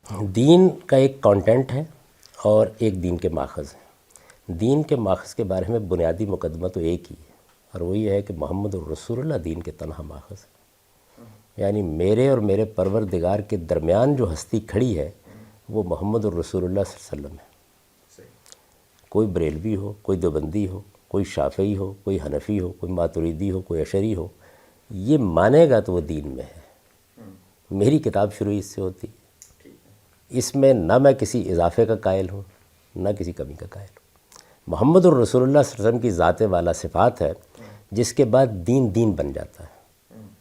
دین کا ایک کانٹینٹ ہے اور ایک دین کے ماخذ ہیں۔ دین کے ماخذ کے بارے میں بنیادی مقدمہ تو ایک ہی ہے، اور وہ یہ ہے کہ محمد الرسول اللہ دین کے تنہا ماخذ ہے۔ یعنی میرے اور میرے پروردگار کے درمیان جو ہستی کھڑی ہے وہ محمد الرسول اللہ صلی اللہ علیہ وسلم ہے۔ کوئی بریلوی ہو، کوئی دیوبندی ہو، کوئی شافعی ہو، کوئی حنفی ہو، کوئی ماتریدی ہو، کوئی اشعری ہو، یہ مانے گا تو وہ دین میں ہے۔ میری کتاب شروع اس سے ہوتی ہے۔ اس میں نہ میں کسی اضافے کا قائل ہوں، نہ کسی کمی کا قائل ہوں۔ محمد الرسول اللہ صلی اللہ علیہ وسلم کی ذات والا صفات ہے جس کے بعد دین دین بن جاتا ہے۔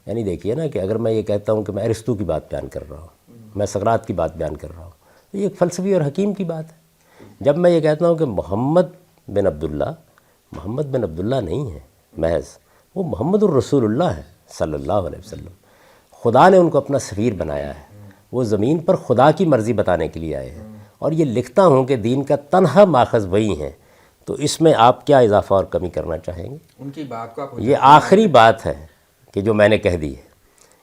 یعنی دیکھیے نا کہ اگر میں یہ کہتا ہوں کہ میں ارسطو کی بات بیان کر رہا ہوں، میں سقراط کی بات بیان کر رہا ہوں، تو یہ ایک فلسفی اور حکیم کی بات ہے۔ جب میں یہ کہتا ہوں کہ محمد بن عبداللہ نہیں ہے محض، وہ محمد الرسول اللہ ہے صلی اللہ علیہ وسلم۔ خدا نے ان کو اپنا سفیر بنایا ہے، وہ زمین پر خدا کی مرضی بتانے کے لیے آئے ہیں، اور یہ لکھتا ہوں کہ دین کا تنہا ماخذ وہی ہیں، تو اس میں آپ کیا اضافہ اور کمی کرنا چاہیں گے؟ ان کی بات کو آپ یہ آخری بات ہے کہ جو میں نے کہہ دی ہے۔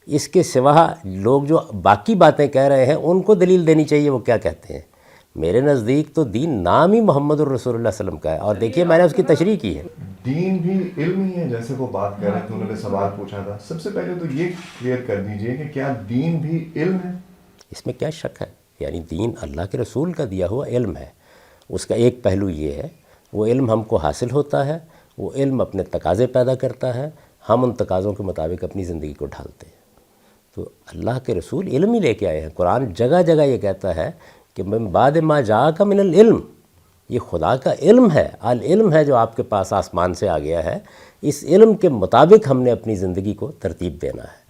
اس کے سوا لوگ جو باقی باتیں کہہ رہے ہیں ان کو دلیل دینی چاہیے وہ کیا کہتے ہیں۔ میرے نزدیک تو دین نام ہی محمد الرسول اللہ صلی اللہ علیہ وسلم کا ہے، اور دیکھیے میں نے اس کی تشریح کی ہے۔ دین بھی علم ہی ہے، جیسے وہ بات کر رہے تھے، انہوں نے سوال پوچھا تھا۔ سب سے پہلے تو یہ کلیئر کر دیجئے کہ کیا دین بھی علم ہے؟ اس میں کیا شک ہے؟ یعنی دین اللہ کے رسول کا دیا ہوا علم ہے۔ اس کا ایک پہلو یہ ہے، وہ علم ہم کو حاصل ہوتا ہے، وہ علم اپنے تقاضے پیدا کرتا ہے، ہم ان تقاضوں کے مطابق اپنی زندگی کو ڈھالتے ہیں۔ تو اللہ کے رسول علم ہی لے کے آئے ہیں۔ قرآن جگہ جگہ یہ کہتا ہے کہ من بعد ما جاءک من العلم، یہ خدا کا علم ہے، العلم ہے جو آپ کے پاس آسمان سے آ گیا ہے۔ اس علم کے مطابق ہم نے اپنی زندگی کو ترتیب دینا ہے۔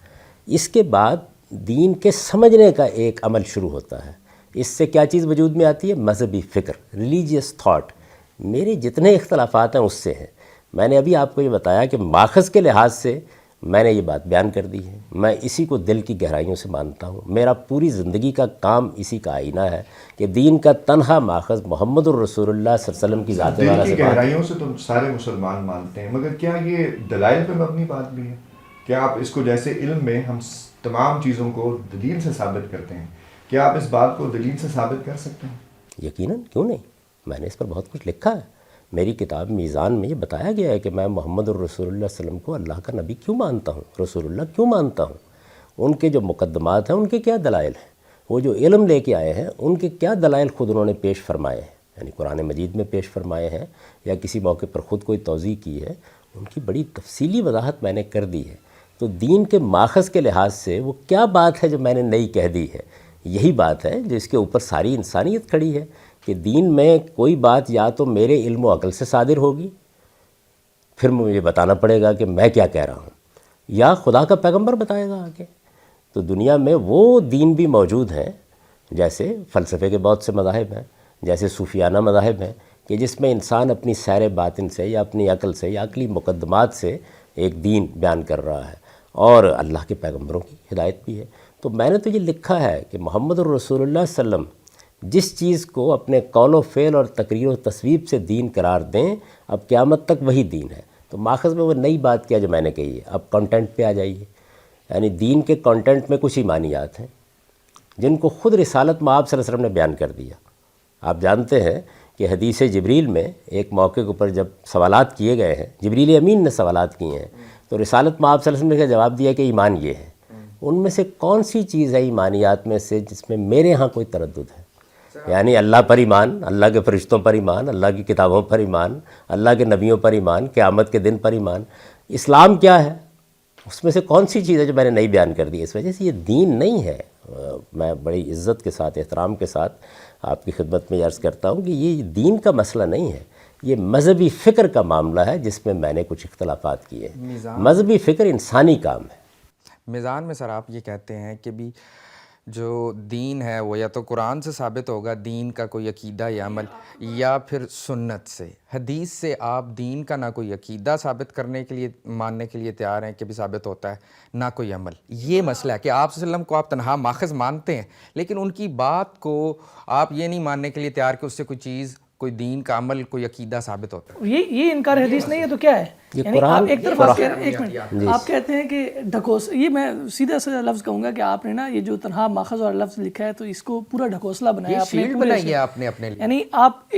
اس کے بعد دین کے سمجھنے کا ایک عمل شروع ہوتا ہے۔ اس سے کیا چیز وجود میں آتی ہے؟ مذہبی فکر، ریلیجیس تھاٹ۔ میرے جتنے اختلافات ہیں اس سے ہیں۔ میں نے ابھی آپ کو یہ بتایا کہ ماخذ کے لحاظ سے میں نے یہ بات بیان کر دی ہے، میں اسی کو دل کی گہرائیوں سے مانتا ہوں۔ میرا پوری زندگی کا کام اسی کا آئینہ ہے کہ دین کا تنہا ماخذ محمد الرسول اللہ صلی اللہ علیہ وسلم کی ذات والا دل کی صفات۔ گہرائیوں سے تو سارے مسلمان مانتے ہیں، مگر کیا یہ دلائل پہ مبنی بات بھی ہے؟ کیا آپ اس کو، جیسے علم میں ہم تمام چیزوں کو دلیل سے ثابت کرتے ہیں، کیا آپ اس بات کو دلیل سے ثابت کر سکتے ہیں؟ یقیناً، کیوں نہیں؟ میں نے اس پر بہت کچھ لکھا ہے۔ میری کتاب میزان میں یہ بتایا گیا ہے کہ میں محمد الرسول اللہ صلی اللہ علیہ وسلم کو اللہ کا نبی کیوں مانتا ہوں، رسول اللہ کیوں مانتا ہوں، ان کے جو مقدمات ہیں ان کے کیا دلائل ہیں، وہ جو علم لے کے آئے ہیں ان کے کیا دلائل خود انہوں نے پیش فرمائے ہیں، یعنی قرآن مجید میں پیش فرمائے ہیں یا کسی موقع پر خود کوئی توضیح کی ہے، ان کی بڑی تفصیلی وضاحت میں نے کر دی ہے۔ تو دین کے ماخذ کے لحاظ سے وہ کیا بات ہے جو میں نے نئی کہہ دی ہے؟ یہی بات ہے جس کے اوپر ساری انسانیت کھڑی ہے کہ دین میں کوئی بات یا تو میرے علم و عقل سے صادر ہوگی، پھر مجھے بتانا پڑے گا کہ میں کیا کہہ رہا ہوں، یا خدا کا پیغمبر بتائے گا آگے۔ تو دنیا میں وہ دین بھی موجود ہیں، جیسے فلسفے کے بہت سے مذاہب ہیں، جیسے صوفیانہ مذاہب ہیں، کہ جس میں انسان اپنی سیر باطن سے یا اپنی عقل سے یا عقلی مقدمات سے ایک دین بیان کر رہا ہے، اور اللہ کے پیغمبروں کی ہدایت بھی ہے۔ تو میں نے تو یہ لکھا ہے کہ محمد الرسول اللہ صلی اللہ علیہ وسلم جس چیز کو اپنے قول و فعل اور تقریر و تصویب سے دین قرار دیں، اب قیامت تک وہی دین ہے۔ تو ماخذ میں وہ نئی بات کیا جو میں نے کہی ہے۔ اب کانٹینٹ پہ آ جائیے۔ یعنی دین کے کانٹینٹ میں کچھ ایمانیات ہیں جن کو خود رسالت مآب صلی اللہ علیہ وسلم نے بیان کر دیا۔ آپ جانتے ہیں کہ حدیث جبریل میں ایک موقع کے اوپر جب سوالات کیے گئے ہیں، جبریل امین نے سوالات کیے ہیں، تو رسالت مآب صلی اللہ علیہ وسلم نے جواب دیا کہ ایمان یہ ہے۔ ان میں سے کون سی چیز ہے ایمانیات میں سے جس میں میرے ہاں کوئی تردد ہے؟ یعنی اللہ پر ایمان، اللہ کے فرشتوں پر ایمان، اللہ کی کتابوں پر ایمان، اللہ کے نبیوں پر ایمان، قیامت کے دن پر ایمان۔ اسلام کیا ہے؟ اس میں سے کون سی چیز ہے جو میں نے نہیں بیان کر دی؟ اس وجہ سے یہ دین نہیں ہے۔ میں بڑی عزت کے ساتھ، احترام کے ساتھ آپ کی خدمت میں عرض کرتا ہوں کہ یہ دین کا مسئلہ نہیں ہے، یہ مذہبی فکر کا معاملہ ہے جس میں نے کچھ اختلافات کیے ہیں۔ مذہبی فکر انسانی کام ہے۔ میزان میں سر آپ یہ کہتے ہیں کہ بھی جو دین ہے وہ یا تو قرآن سے ثابت ہوگا، دین کا کوئی عقیدہ یا عمل، یا پھر سنت سے۔ حدیث سے آپ دین کا نہ کوئی عقیدہ ثابت کرنے کے لیے، ماننے کے لیے تیار ہیں کہ بھی ثابت ہوتا ہے، نہ کوئی عمل۔ یہ مسئلہ ہے کہ آپ صلی اللہ علیہ وسلم کو آپ تنہا ماخذ مانتے ہیں، لیکن ان کی بات کو آپ یہ نہیں ماننے کے لیے تیار کہ اس سے کوئی چیز، کوئی دین کا عمل کوئی عقیدہ ثابت ہوتا ہے. یہ انکار حدیث نہیں ہے تو کیا ہے؟ یعنی آپ ایک طرف آپ ایک منٹ آپ کہتے ہیں کہ یہ میں سیدھا سا لفظ کہوں گا کہ آپ نے نا یہ جو تنہا ماخذ اور لفظ لکھا ہے تو اس کو پورا ڈھکوسلا بنایا آپ نے، بنائی آپ نے اپنے لیے. یعنی آپ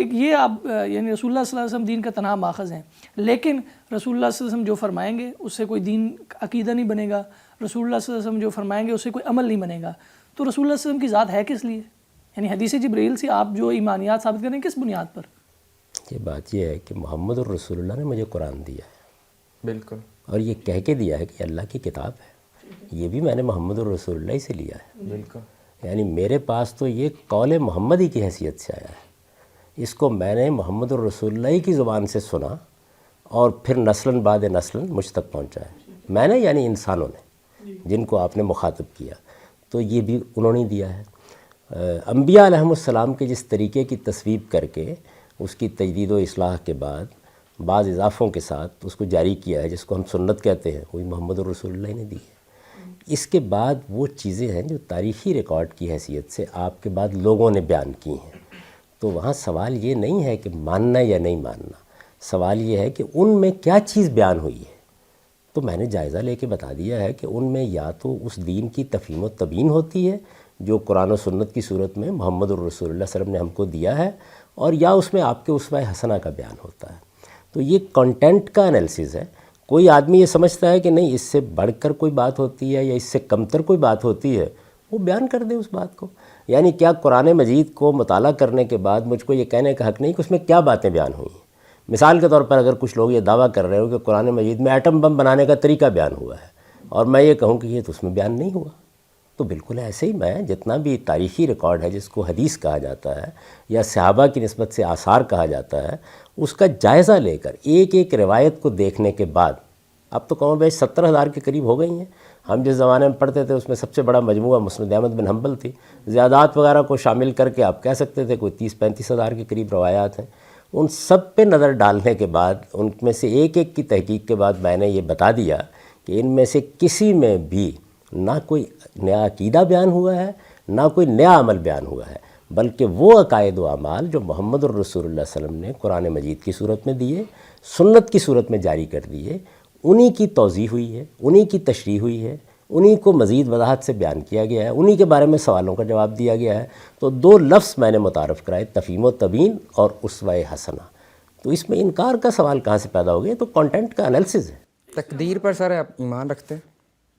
یعنی رسول اللہ صلی اللہ علیہ وسلم دین کا تنہا ماخذ ہیں، لیکن رسول اللہ صلی اللہ علیہ وسلم جو فرمائیں گے اس سے کوئی دین عقیدہ نہیں بنے گا، رسول اللہ صلی اللہ علیہ وسلم جو فرمائیں گے اس سے کوئی عمل نہیں بنے گا. تو رسول اللہ صلی اللہ علیہ وسلم کی ذات ہے کس لیے؟ یعنی حدیث جبرائیل سے آپ جو ایمانیات ثابت کریں کس بنیاد پر؟ یہ بات یہ ہے کہ محمد الرسول اللہ نے مجھے قرآن دیا ہے، بالکل، اور یہ کہہ کے دیا ہے کہ اللہ کی کتاب ہے. یہ بھی میں نے محمد الرسول اللہ ہی سے لیا ہے. بالکل. یعنی میرے پاس تو یہ قول محمدی کی حیثیت سے آیا ہے. اس کو میں نے محمد الرسول اللہ کی زبان سے سنا اور پھر نسلاً بعد نسلاً مجھ تک پہنچا ہے. میں نے یعنی انسانوں نے جن کو آپ نے مخاطب کیا، تو یہ بھی انہوں نے دیا ہے. انبیاء علیہم السلام کے جس طریقے کی تصویب کر کے اس کی تجدید و اصلاح کے بعد بعض اضافوں کے ساتھ اس کو جاری کیا ہے، جس کو ہم سنت کہتے ہیں، وہی محمد الرسول اللہ نے دی ہے. اس کے بعد وہ چیزیں ہیں جو تاریخی ریکارڈ کی حیثیت سے آپ کے بعد لوگوں نے بیان کی ہیں. تو وہاں سوال یہ نہیں ہے کہ ماننا یا نہیں ماننا، سوال یہ ہے کہ ان میں کیا چیز بیان ہوئی ہے. تو میں نے جائزہ لے کے بتا دیا ہے کہ ان میں یا تو اس دین کی تفہیم و تبیین ہوتی ہے جو قرآن و سنت کی صورت میں محمد الرسول اللہ صلی اللہ علیہ وسلم نے ہم کو دیا ہے، اور یا اس میں آپ کے اسوہ حسنہ کا بیان ہوتا ہے. تو یہ کنٹینٹ کا انالیسز ہے. کوئی آدمی یہ سمجھتا ہے کہ نہیں اس سے بڑھ کر کوئی بات ہوتی ہے یا اس سے کمتر کوئی بات ہوتی ہے، وہ بیان کر دے اس بات کو. یعنی کیا قرآن مجید کو مطالعہ کرنے کے بعد مجھ کو یہ کہنے کا حق نہیں کہ اس میں کیا باتیں بیان ہوئی ہیں؟ مثال کے طور پر اگر کچھ لوگ یہ دعویٰ کر رہے ہو کہ قرآن مجید میں ایٹم بم بنانے کا طریقہ بیان ہوا ہے، اور میں یہ کہوں کہ یہ تو اس میں بیان نہیں ہوا، تو بالکل ایسے ہی میں جتنا بھی تاریخی ریکارڈ ہے جس کو حدیث کہا جاتا ہے یا صحابہ کی نسبت سے آثار کہا جاتا ہے، اس کا جائزہ لے کر ایک ایک روایت کو دیکھنے کے بعد، اب تو کم و بیش 70,000 کے قریب ہو گئی ہیں. ہم جس زمانے میں پڑھتے تھے اس میں سب سے بڑا مجموعہ مسند احمد بن حنبل تھی. زیادات وغیرہ کو شامل کر کے آپ کہہ سکتے تھے کوئی 30-35 ہزار کے قریب روایات ہیں. ان سب پہ نظر ڈالنے کے بعد ان میں سے ایک ایک کی تحقیق کے بعد میں نے یہ بتا دیا کہ ان میں سے کسی میں بھی نہ کوئی نیا عقیدہ بیان ہوا ہے، نہ کوئی نیا عمل بیان ہوا ہے، بلکہ وہ عقائد و اعمال جو محمد الرسول اللہ صلی اللہ علیہ وسلم نے قرآن مجید کی صورت میں دیے، سنت کی صورت میں جاری کر دیے، انہی کی توضیح ہوئی ہے، انہی کی تشریح ہوئی ہے، انہی کو مزید وضاحت سے بیان کیا گیا ہے، انہی کے بارے میں سوالوں کا جواب دیا گیا ہے. تو 2 لفظ میں نے متعارف کرائے، تفہیم و تبیین اور اسوہ حسنہ. تو اس میں انکار کا سوال کہاں سے پیدا ہو گیا؟ تو کانٹینٹ کا انالیسز ہے. تقدیر پر سر آپ ایمان رکھتے ہیں؟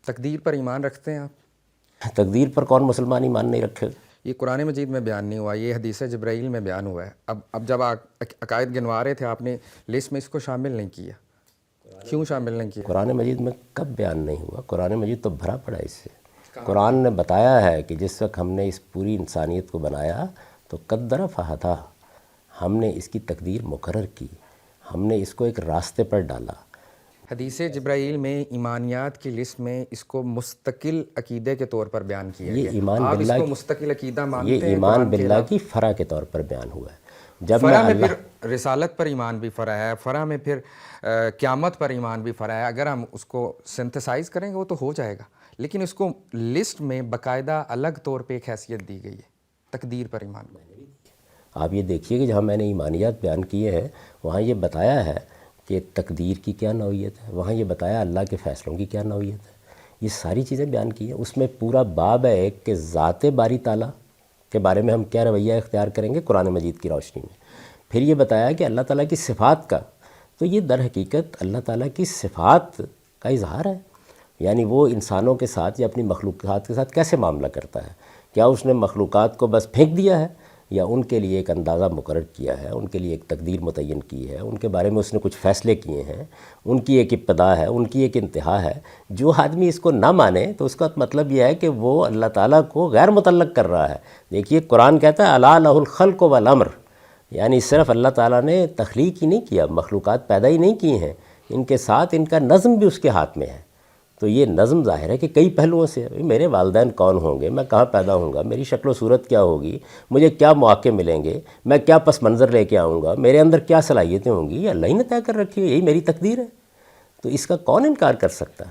تقدیر پر ایمان رکھتے ہیں آپ؟ تقدیر پر کون مسلمان ایمان نہیں رکھے گا؟ یہ قرآن مجید میں بیان نہیں ہوا، یہ حدیث جبرائیل میں بیان ہوا ہے. اب جب عقائد گنوا رہے تھے آپ نے لسٹ میں اس کو شامل نہیں کیا، کیوں شامل نہیں کیا؟ قرآن مجید میں کب بیان نہیں ہوا؟ قرآن مجید تو بھرا پڑا اس سے. قرآن نے بتایا ہے کہ جس وقت ہم نے اس پوری انسانیت کو بنایا تو قدر فہدا، ہم نے اس کی تقدیر مقرر کی، ہم نے اس کو ایک راستے پر ڈالا. حدیث جبرائیل میں ایمانیات کی لسٹ میں اس کو مستقل عقیدے کے طور پر بیان کیا گیا. یہ ایمان آپ باللہ اس کو مستقل عقیدہ مانتے ہیں؟ یہ ایمان باللہ کی فرع کے طور پر بیان ہوا ہے. جب فرع میں پھر رسالت پر ایمان بھی فرع ہے، فرع میں پھر قیامت پر ایمان بھی فرع ہے. اگر ہم اس کو سنتھسائز کریں گے وہ تو ہو جائے گا، لیکن اس کو لسٹ میں باقاعدہ الگ طور پہ ایک حیثیت دی گئی ہے، تقدیر پر ایمان. آپ یہ دیکھیے کہ جہاں میں نے ایمانیات بیان کیے ہیں وہاں یہ بتایا ہے کہ تقدیر کی کیا نوعیت ہے، وہاں یہ بتایا اللہ کے فیصلوں کی کیا نوعیت ہے. یہ ساری چیزیں بیان کی ہیں. اس میں پورا باب ہے ایک کہ ذات باری تعالیٰ کے بارے میں ہم کیا رویہ اختیار کریں گے قرآن مجید کی روشنی میں. پھر یہ بتایا کہ اللہ تعالیٰ کی صفات کا، تو یہ در حقیقت اللہ تعالیٰ کی صفات کا اظہار ہے. یعنی وہ انسانوں کے ساتھ یا اپنی مخلوقات کے ساتھ کیسے معاملہ کرتا ہے. کیا اس نے مخلوقات کو بس پھینک دیا ہے یا ان کے لیے ایک اندازہ مقرر کیا ہے، ان کے لیے ایک تقدیر متعین کی ہے، ان کے بارے میں اس نے کچھ فیصلے کیے ہیں، ان کی ایک ابتدا ہے، ان کی ایک انتہا ہے. جو آدمی اس کو نہ مانے تو اس کا مطلب یہ ہے کہ وہ اللہ تعالیٰ کو غیر متعلق کر رہا ہے. دیکھیے قرآن کہتا ہے الا لہ الخلق والامر، یعنی صرف اللہ تعالیٰ نے تخلیق ہی نہیں کیا، مخلوقات پیدا ہی نہیں کی ہیں، ان کے ساتھ ان کا نظم بھی اس کے ہاتھ میں ہے. تو یہ نظم ظاہر ہے کہ کئی پہلوؤں سے، میرے والدین کون ہوں گے، میں کہاں پیدا ہوں گا، میری شکل و صورت کیا ہوگی، مجھے کیا مواقع ملیں گے، میں کیا پس منظر لے کے آؤں گا، میرے اندر کیا صلاحیتیں ہوں گی، یہ اللہ ہی نے طے کر رکھی ہے، یہی میری تقدیر ہے. تو اس کا کون انکار کر سکتا ہے؟